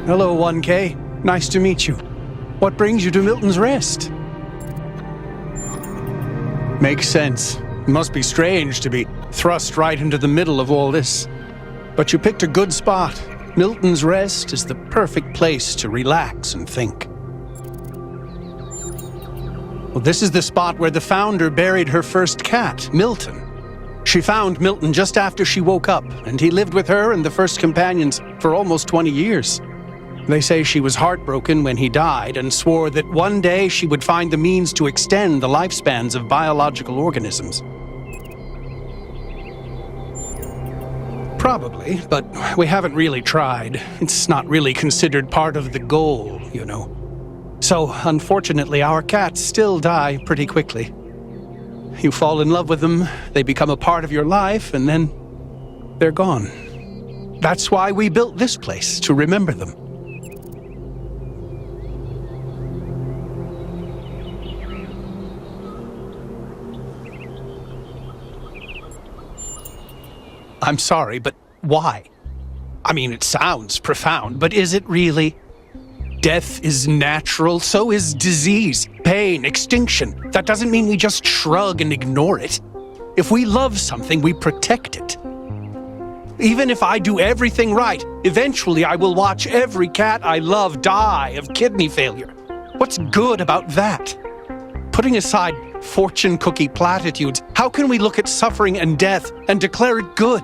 Hello, 1K. Nice to meet you. What brings you to Milton's Rest? Makes sense. It must be strange to be thrust right into the middle of all this. But you picked a good spot. Milton's Rest is the perfect place to relax and think. Well, this is the spot where the founder buried her first cat, Milton. She found Milton just after she woke up, and he lived with her and the first companions for almost 20 years. They say she was heartbroken when he died and swore that one day she would find the means to extend the lifespans of biological organisms. Probably, but we haven't really tried. It's not really considered part of the goal, you know. So, unfortunately, our cats still die pretty quickly. You fall in love with them, they become a part of your life, and then they're gone. That's why we built this place, to remember them. I'm sorry, but why? I mean, it sounds profound, but is it really? Death is natural, so is disease, pain, extinction. That doesn't mean we just shrug and ignore it. If we love something, we protect it. Even if I do everything right, eventually I will watch every cat I love die of kidney failure. What's good about that? Putting aside fortune cookie platitudes, how can we look at suffering and death and declare it good?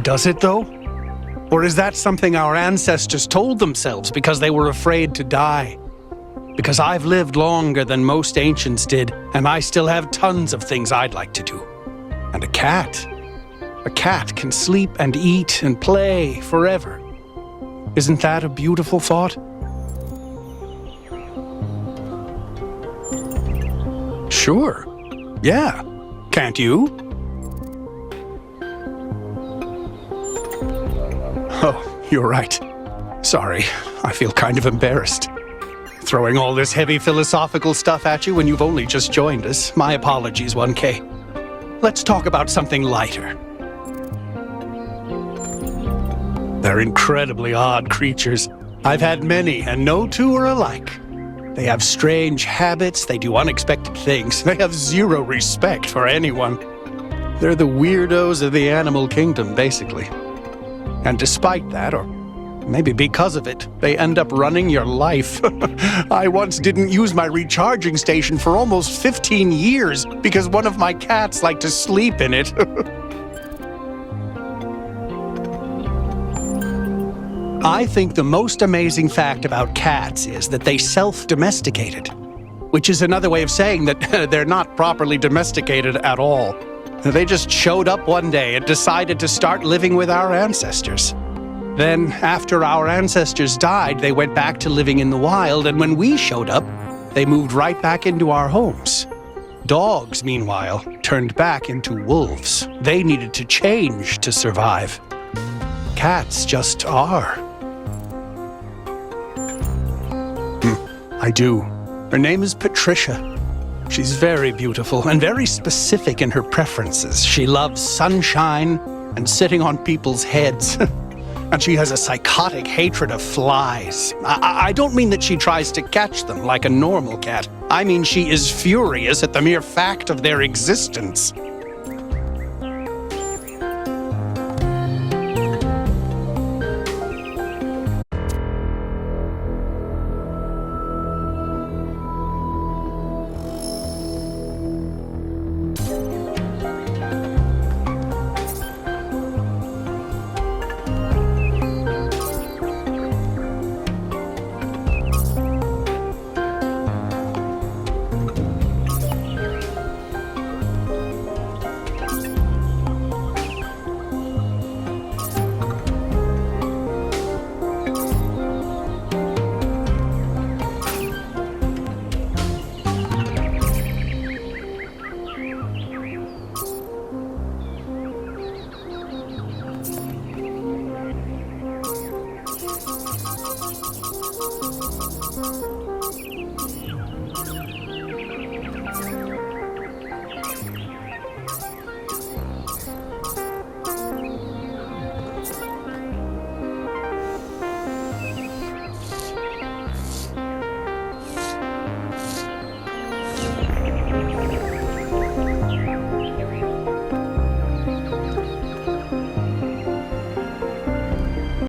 Does it, though? Or is that something our ancestors told themselves because they were afraid to die? Because I've lived longer than most ancients did, and I still have tons of things I'd like to do. And a cat can sleep and eat and play forever. Isn't that a beautiful thought? Sure. Yeah. Can't you? Oh, you're right. Sorry, I feel kind of embarrassed. Throwing all this heavy philosophical stuff at you when you've only just joined us. My apologies, 1K. Let's talk about something lighter. They're incredibly odd creatures. I've had many, and no two are alike. They have strange habits, they do unexpected things, they have zero respect for anyone. They're the weirdos of the animal kingdom, basically. And despite that, or maybe because of it, they end up running your life. I once didn't use my recharging station for almost 15 years because one of my cats liked to sleep in it. I think the most amazing fact about cats is that they self-domesticated, which is another way of saying that they're not properly domesticated at all. They just showed up one day and decided to start living with our ancestors. Then, after our ancestors died, they went back to living in the wild, and when we showed up, they moved right back into our homes. Dogs, meanwhile, turned back into wolves. They needed to change to survive. Cats just are. I do. Her name is Patricia. She's very beautiful and very specific in her preferences. She loves sunshine and sitting on people's heads. And she has a psychotic hatred of flies. I don't mean that she tries to catch them like a normal cat. I mean she is furious at the mere fact of their existence.